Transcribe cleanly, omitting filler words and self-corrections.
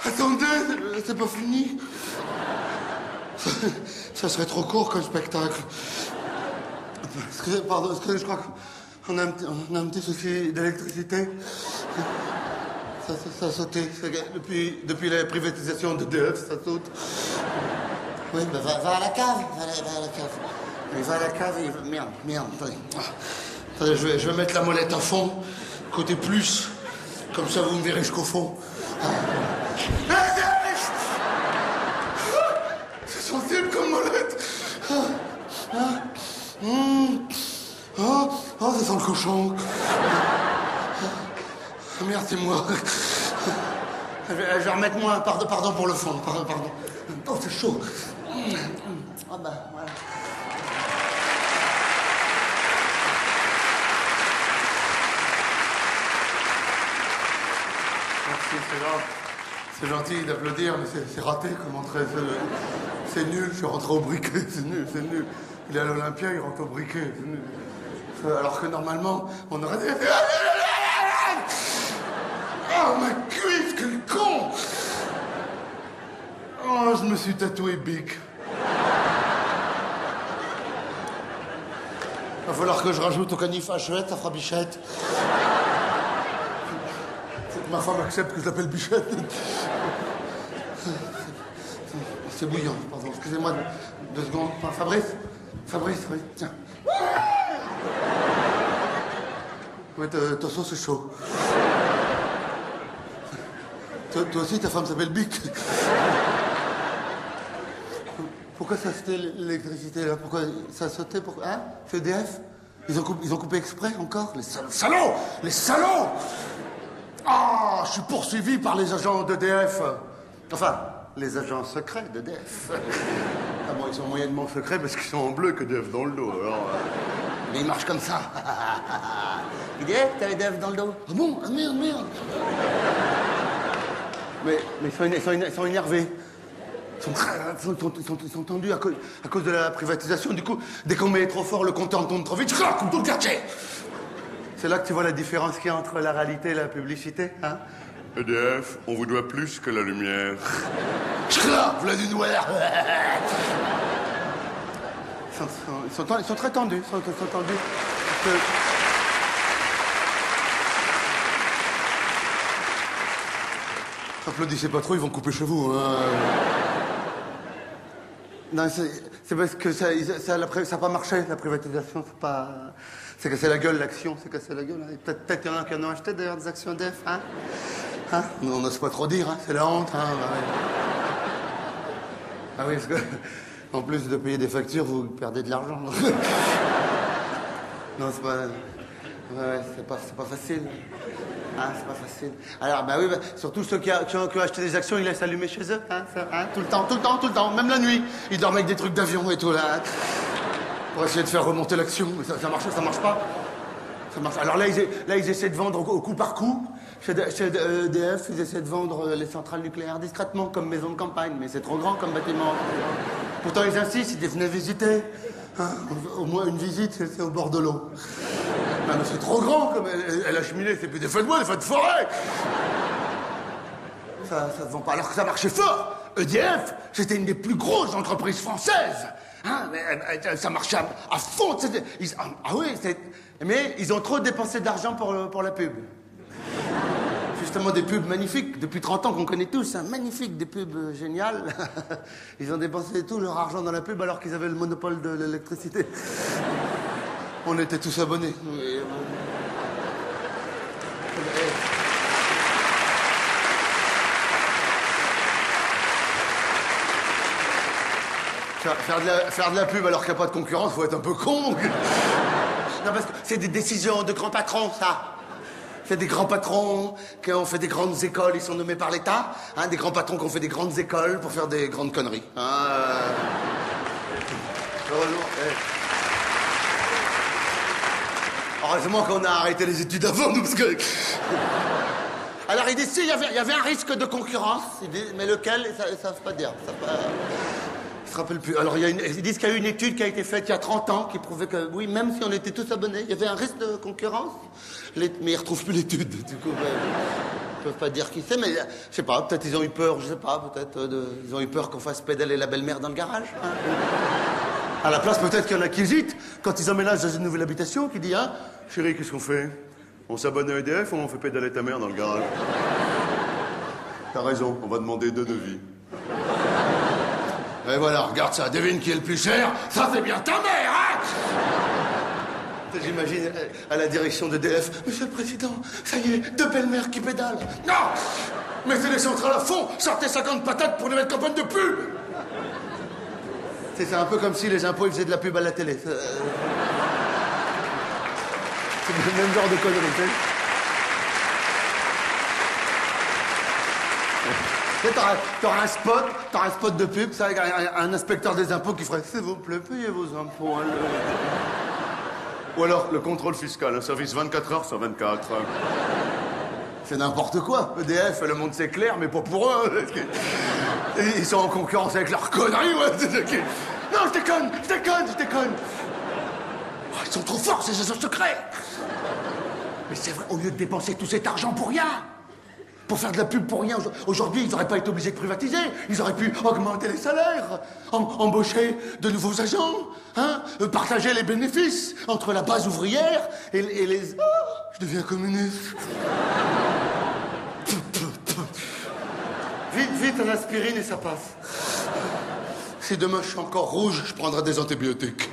Attendez, c'est pas fini. Ça serait trop court comme spectacle. Excusez, je crois qu'on a un petit souci d'électricité. Ça a sauté. Depuis la privatisation d'EDF, ça saute. Oui, ben va à la cave. Va à la cave. Mais va à la cave et... Merde. Attendez, je vais mettre la molette à fond, côté plus. Comme ça, vous me verrez jusqu'au fond. C'est sensible comme molette. Ça sent le cochon. Merde, c'est moi. Je vais remettre moins. Pardon pour le fond. Pardon. Oh, c'est chaud. Ah bah, voilà. Merci, c'est gentil d'applaudir, mais c'est raté comme entrée. C'est nul, je suis rentré au briquet, c'est nul. Il est à l'Olympia, il rentre au briquet, c'est nul. Alors que normalement, on aurait dit... Oh, ma cuisse, quel con! Oh, je me suis tatoué Bic. Va falloir que je rajoute au canif Hachette, ça fera Bichette. Faut que ma femme accepte que je l'appelle Bichette. C'est bouillant, pardon. Excusez-moi 2 secondes. Enfin, Fabrice, oui, tiens. Ouais, ta sauce est chaud. Toi aussi, ta femme s'appelle Bic. Pourquoi ça sautait l'électricité, là? Pourquoi ça sautait? Hein? C'est EDF? Ils ont coupé exprès, encore? Les salauds! Les salauds! Ah, je suis poursuivi par les agents d'EDF. Enfin, les agents secrets d'EDF. Ah bon, ils sont moyennement secrets parce qu'ils sont en bleu que d'EDF dans le dos, alors... Mais ils marchent comme ça. EDF, t'as EDF dans le dos? Ah bon? Ah merde. Mais ils sont énervés. Ils sont tendus à cause de la privatisation. Du coup, dès qu'on met trop fort, le compteur tourne trop vite, comme tout le quartier. C'est là que tu vois la différence qu'il y a entre la réalité et la publicité, hein? EDF, on vous doit plus que la lumière. Voilà du noir. Ils sont très tendus. Ils sont tendus. Applaudissez pas trop, ils vont couper chez vous. Hein. Non, c'est parce que ça n'a pas marché, la privatisation. C'est cassé la gueule, l'action. C'est cassé la gueule. Hein. Peut-être qu'il y en a qui en ont acheté, d'ailleurs, des actions EDF. Hein? On n'ose pas trop dire. Hein. C'est la honte. Hein. Ah oui, parce que, en plus de payer des factures, vous perdez de l'argent. Non, c'est pas... Ouais, c'est pas facile. Hein, c'est pas facile. Alors, oui, surtout ceux qui ont acheté des actions, ils laissent allumer chez eux. Hein, tout le temps, même la nuit. Ils dorment avec des trucs d'avion et tout, là. Hein, pour essayer de faire remonter l'action. Mais ça marche pas. Ça marche. Alors là, ils essaient de vendre au coup par coup. Chez EDF, ils essaient de vendre les centrales nucléaires discrètement, comme maison de campagne. Mais c'est trop grand comme bâtiment. Pourtant, ils insistent, ils venaient visiter. Hein, au moins une visite, c'est au bord de l'eau. Non, mais c'est trop grand, comme elle a cheminé, c'est plus des feux de bois, des feux de forêt. Ça se vend pas, alors que ça marchait fort. EDF, c'était une des plus grosses entreprises françaises. Hein, mais, ça marchait à fond. Mais ils ont trop dépensé d'argent pour la pub. Justement, des pubs magnifiques, depuis 30 ans qu'on connaît tous, hein, magnifiques, des pubs géniales. Ils ont dépensé tout leur argent dans la pub alors qu'ils avaient le monopole de l'électricité. On était tous abonnés. Faire de la pub alors qu'il n'y a pas de concurrence, faut être un peu con. Non, parce que c'est des décisions de grands patrons, ça. C'est des grands patrons qui ont fait des grandes écoles, ils sont nommés par l'État. Hein, des grands patrons qui ont fait des grandes écoles pour faire des grandes conneries. Heureusement qu'on a arrêté les études avant, nous, parce que... Alors, ils disent, il y avait un risque de concurrence, mais lequel, ils ne savent pas dire. Ils se rappellent plus. Alors, ils disent qu'il y a eu une étude qui a été faite il y a 30 ans qui prouvait que, oui, même si on était tous abonnés, il y avait un risque de concurrence. Mais ils ne retrouvent plus l'étude. Du coup, peuvent pas dire qui c'est, mais je sais pas, peut-être ils ont eu peur, je sais pas, peut-être ils ont eu peur qu'on fasse pédaler la belle-mère dans le garage. Hein. À la place, peut-être qu'il y en a qui hésitent quand ils emménagent dans une nouvelle habitation, qui dit, hein, Chérie, qu'est-ce qu'on fait? On s'abonne à EDF ou on fait pédaler ta mère dans le garage? T'as raison, on va demander 2 devis. et voilà, regarde ça, devine qui est le plus cher, ça c'est bien ta mère, hein. J'imagine à la direction d'EDF, Monsieur le Président, ça y est, 2 belles-mères qui pédalent. Non! Mettez les centrales à fond, sortez 50 patates pour les mettre campagne de pub. C'est un peu comme si les impôts ils faisaient de la pub à la télé. C'est le même genre de conneries, tu sais. T'auras un spot de pub, ça, avec un inspecteur des impôts qui ferait « S'il vous plaît, payez vos impôts. » Ou alors le contrôle fiscal, un service 24 heures sur 24. C'est n'importe quoi. EDF, le monde c'est clair, mais pas pour eux. Ils sont en concurrence avec leurs conneries, ouais. Non, je déconne. Oh, ils sont trop forts, ces agents secrets. Mais c'est vrai, au lieu de dépenser tout cet argent pour rien, pour faire de la pub pour rien, aujourd'hui, ils n'auraient pas été obligés de privatiser. Ils auraient pu augmenter les salaires, embaucher de nouveaux agents, hein, partager les bénéfices entre la base ouvrière et les... Oh, je deviens communiste. Vite, un aspirine et ça passe. Si demain je suis encore rouge, je prendrai des antibiotiques.